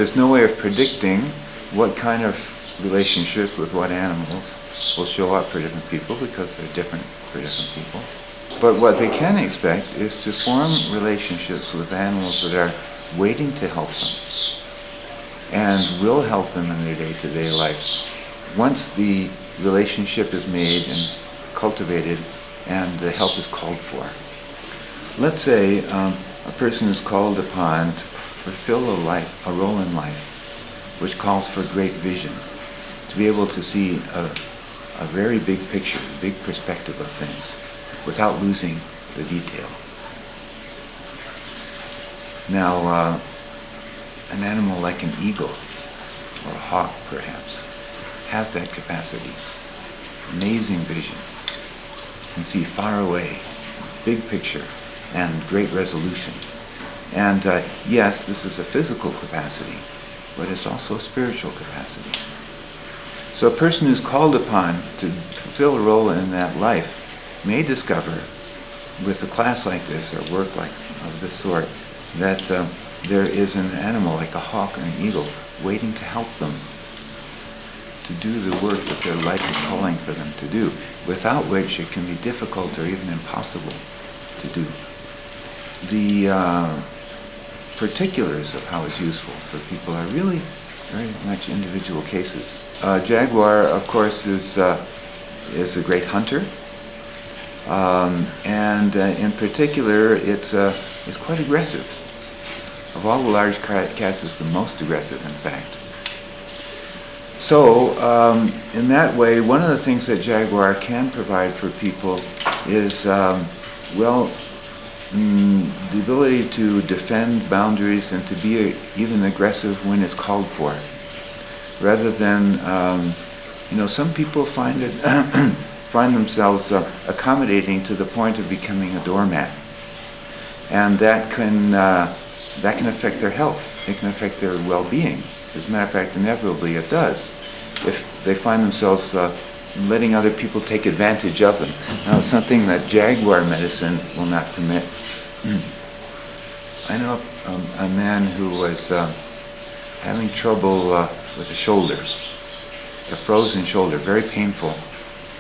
there's no way of predicting what kind of relationships with what animals will show up for different people, because they're different for different people. But what they can expect is to form relationships with animals that are waiting to help them and will help them in their day-to-day life once the relationship is made and cultivated and the help is called for. Let's say a person is called upon to fulfill a role in life which calls for great vision, to be able to see a very big picture, a big perspective of things without losing the detail. Now, an animal like an eagle or a hawk perhaps has that capacity. Amazing vision. Can see far away, big picture, and great resolution. And yes, this is a physical capacity, but it's also a spiritual capacity. So a person who's called upon to fulfill a role in that life may discover, with a class like this or work like of this sort, that there is an animal like a hawk or an eagle waiting to help them to do the work that their life is calling for them to do, without which it can be difficult or even impossible to do. The particulars of how it's useful for people are really very much individual cases. Jaguar, of course, is a great hunter, and in particular, it's quite aggressive. Of all the large cats, it's the most aggressive, in fact. So, in that way, one of the things that jaguar can provide for people is, well, the ability to defend boundaries and to be even aggressive when it's called for, rather than, you know, some people find it find themselves accommodating to the point of becoming a doormat, and that can affect their health. It can affect their well-being. As a matter of fact, inevitably it does, if they find themselves letting other people take advantage of them. Now, it's something that jaguar medicine will not permit. I know a man who was having trouble with a shoulder, a frozen shoulder, very painful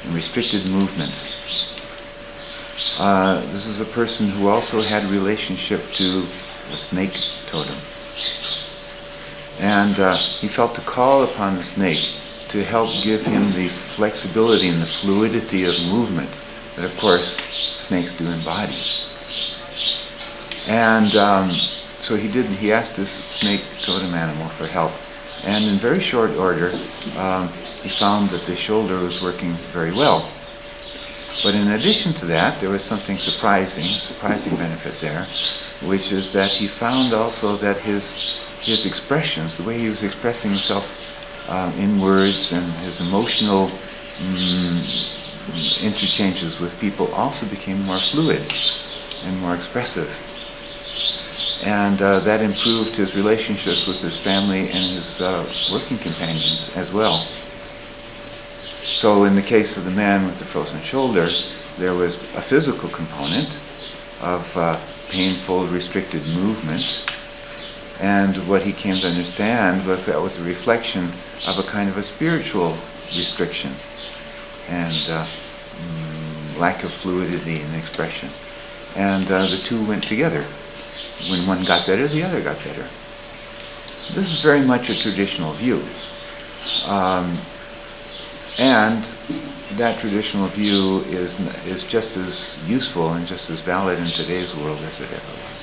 and restricted movement. This is a person who also had relationship to a snake totem. And he felt a call upon the snake to help give him the flexibility and the fluidity of movement that, of course, snakes do embody. And so he asked this snake totem animal for help. And in very short order, he found that the shoulder was working very well. But in addition to that, there was something surprising benefit there, which is that he found also that his expressions, the way he was expressing himself in words, and his emotional interchanges with people also became more fluid and more expressive. And that improved his relationships with his family and his working companions as well. So in the case of the man with the frozen shoulder, there was a physical component of painful, restricted movement. And what he came to understand was that was a reflection of a kind of a spiritual restriction and lack of fluidity in expression. And the two went together. When one got better, the other got better. This is very much a traditional view. And that traditional view is just as useful and just as valid in today's world as it ever was.